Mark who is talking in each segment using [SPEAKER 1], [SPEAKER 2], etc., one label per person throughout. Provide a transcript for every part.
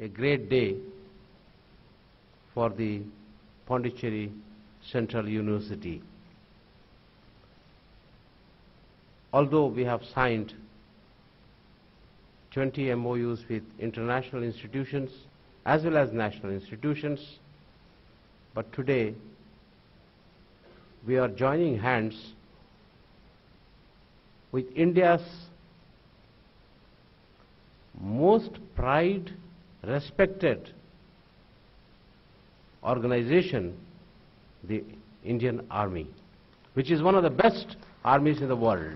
[SPEAKER 1] a great day for the Pondicherry Central University. Although we have signed 20 MOUs with international institutions as well as national institutions, but today we are joining hands with India's most pride, respected organization, the Indian Army, which is one of the best armies in the world.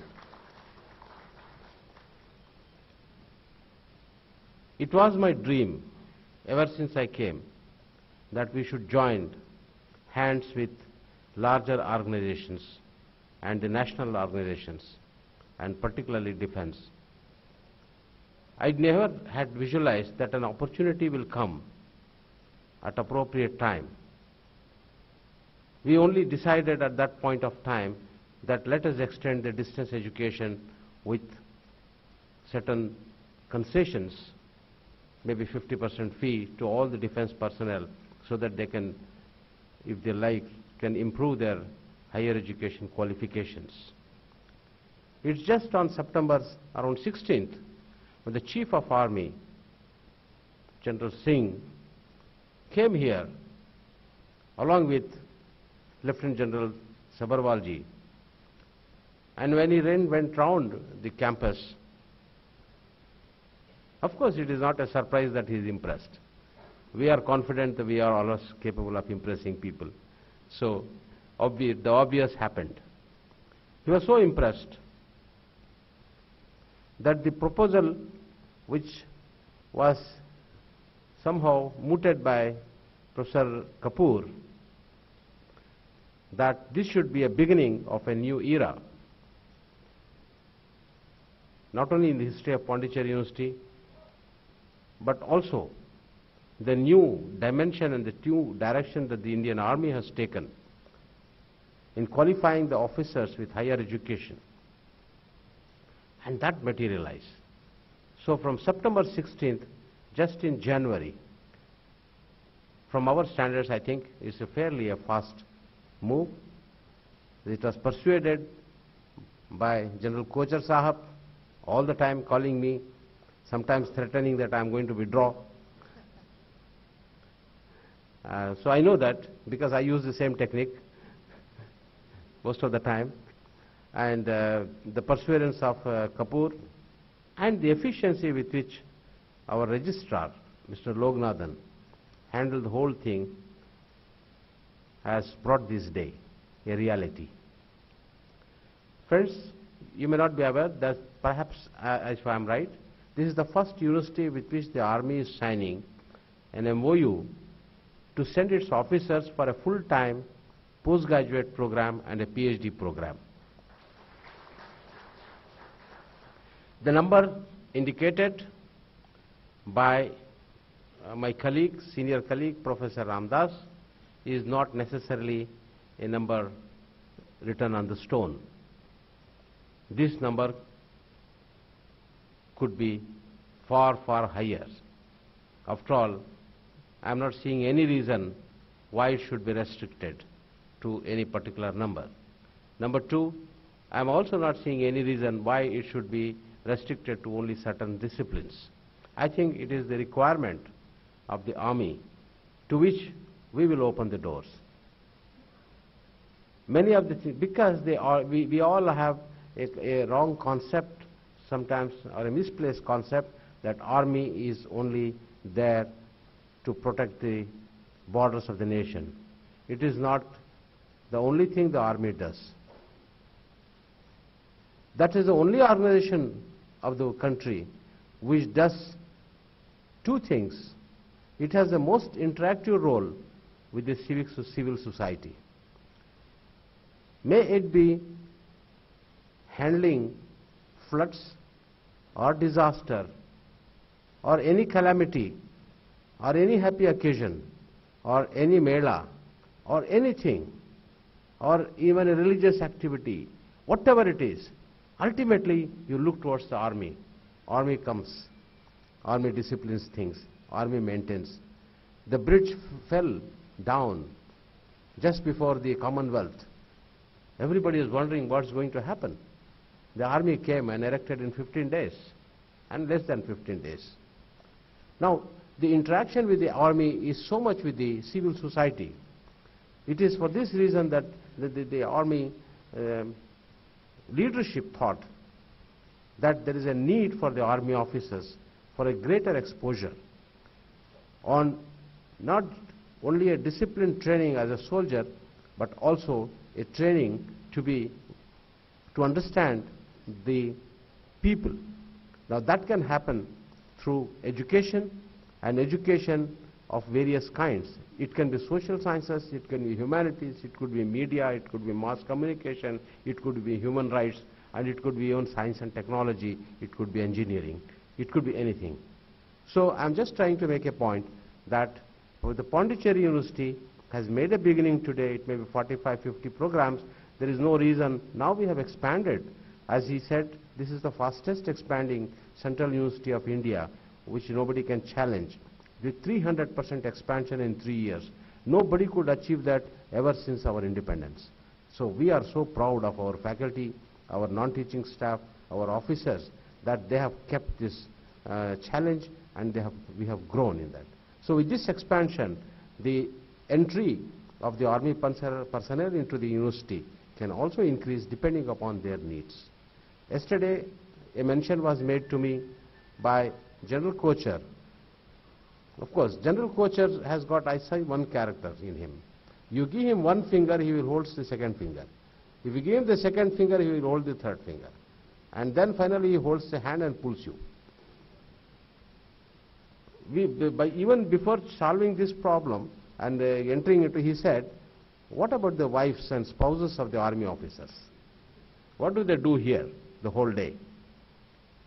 [SPEAKER 1] It was my dream, ever since I came, that we should join hands with larger organizations and the national organizations, and particularly defense. I never had visualized that an opportunity will come at appropriate time. We only decided at that point of time that let us extend the distance education with certain concessions, maybe 50% fee to all the defense personnel, so that they can, if they like, can improve their higher education qualifications. It's just on September around 16th when the Chief of Army, General Singh, came here along with Lieutenant General Sabarwalji, and when he went round the campus, of course it is not a surprise that he is impressed. We are confident that we are always capable of impressing people. So the obvious happened. He was so impressed that the proposal, which was somehow mooted by Professor Kapoor, that this should be a beginning of a new era, not only in the history of Pondicherry University, but also the new dimension and the new direction that the Indian Army has taken in qualifying the officers with higher education. And that materialized. So from September 16th, just in January, from our standards, I think it's a fairly fast move. It was persuaded by General Kochar Sahab, all the time calling me, sometimes threatening that I'm going to withdraw. So I know that because I use the same technique most of the time. And the perseverance of Kapoor and the efficiency with which our registrar, Mr. Lognathan, handled the whole thing has brought this day a reality. Friends, you may not be aware that perhaps, if I am right, this is the first university with which the Army is signing an MOU to send its officers for a full-time postgraduate program and a PhD program. The number indicated by my colleague, senior colleague, Professor Ramdas, is not necessarily a number written on the stone. This number could be far, far higher. After all, I am not seeing any reason why it should be restricted to any particular number. Number two, I am also not seeing any reason why it should be restricted to only certain disciplines. I think it is the requirement of the Army to which we will open the doors. Many of the things, because we all have a wrong concept sometimes, or a misplaced concept, that Army is only there to protect the borders of the nation. It is not the only thing the Army does. That is the only organization of the country which does two things. It has the most interactive role with the civil society. May it be handling floods or disaster or any calamity or any happy occasion or any mela or anything or even a religious activity, whatever it is, ultimately you look towards the Army. Army comes, Army disciplines things, Army maintains. The bridge fell down just before the Commonwealth. Everybody is wondering what's going to happen. The Army came and erected in 15 days, and less than 15 days. Now, the interaction with the Army is so much with the civil society. It is for this reason that the Army leadership thought that there is a need for the Army officers for a greater exposure on not only a disciplined training as a soldier, but also a training to understand the people. Now that can happen through education, and education of various kinds. It can be social sciences, it can be humanities, it could be media, it could be mass communication, it could be human rights, and it could be even science and technology, it could be engineering, it could be anything. So I'm just trying to make a point that the Pondicherry University has made a beginning today. It may be 45, 50 programs. There is no reason. Now we have expanded. As he said, this is the fastest expanding Central University of India, which nobody can challenge, with 300% expansion in 3 years. Nobody could achieve that ever since our independence. So we are so proud of our faculty, our non-teaching staff, our officers, that they have kept this challenge, and we have grown in that. So with this expansion, the entry of the Army personnel into the university can also increase depending upon their needs. Yesterday, a mention was made to me by General Kocher. Of course, General Kocher has got, I say, one character in him. You give him one finger, he will hold the second finger. If you give him the second finger, he will hold the third finger. And then finally he holds the hand and pulls you. Even before solving this problem and entering into, he said, what about the wives and spouses of the Army officers? What do they do here the whole day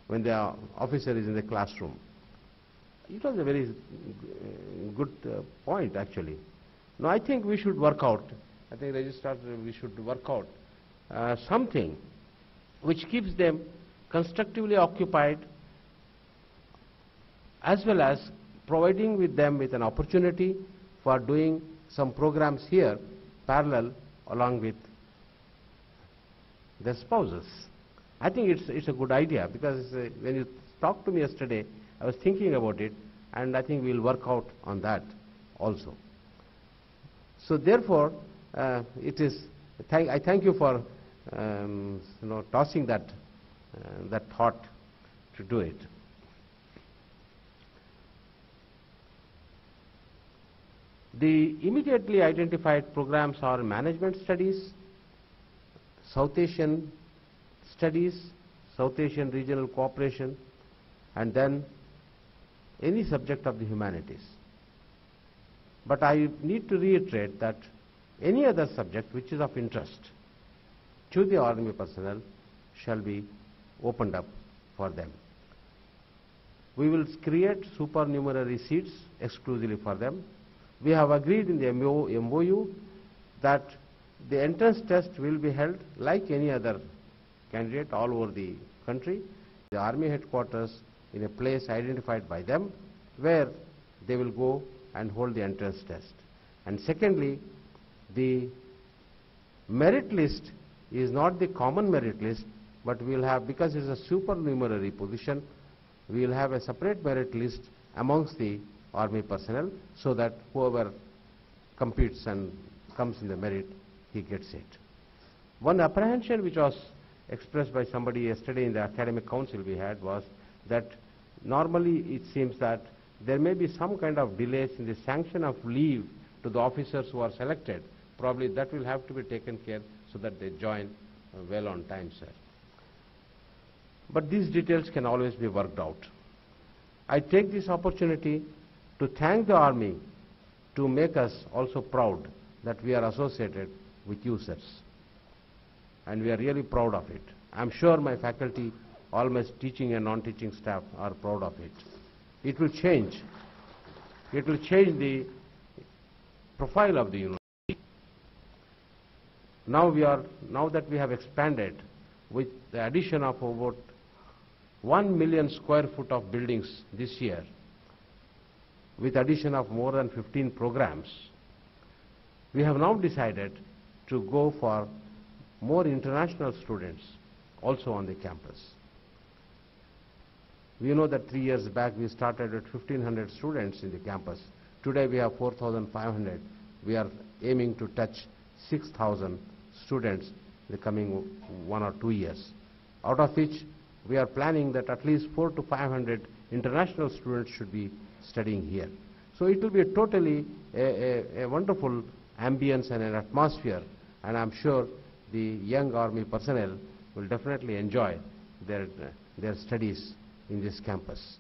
[SPEAKER 1] when the officer is in the classroom? It was a very good point, actually. Now, I think we should work out, I think Registrar, we should work out something which keeps them constructively occupied, as well as providing with them with an opportunity for doing some programs here parallel along with their spouses. I think it's a good idea, because when you talked to me yesterday, I was thinking about it, and I think we'll work out on that also. So therefore, I thank you for tossing that thought to do it. The immediately identified programs are management studies, South Asian studies, South Asian regional cooperation, and then any subject of the humanities. But I need to reiterate that any other subject which is of interest to the Army personnel shall be opened up for them. We will create supernumerary seats exclusively for them. We have agreed in the MOU that the entrance test will be held like any other candidate all over the country, the Army headquarters, in a place identified by them, where they will go and hold the entrance test. And secondly, the merit list is not the common merit list, but we will have, because it's a supernumerary position, we will have a separate merit list amongst the Army personnel, so that whoever competes and comes in the merit, he gets it. One apprehension which was expressed by somebody yesterday in the academic council we had was that normally it seems that there may be some kind of delays in the sanction of leave to the officers who are selected. Probably that will have to be taken care so that they join well on time, sir. But these details can always be worked out. I take this opportunity to thank the Army to make us also proud that we are associated with you, sirs. And we are really proud of it. I'm sure my faculty, all my teaching and non-teaching staff are proud of it. It will change. It will change the profile of the university. Now that we have expanded with the addition of about 1 million square foot of buildings this year, with addition of more than 15 programs, we have now decided to go for more international students also on the campus. We know that 3 years back we started with 1,500 students in the campus. Today we have 4,500. We are aiming to touch 6,000 students in the coming 1 or 2 years, out of which we are planning that at least 400 to 500 international students should be studying here. So it will be a wonderful ambience and an atmosphere, and I'm sure the young Army personnel will definitely enjoy their studies in this campus.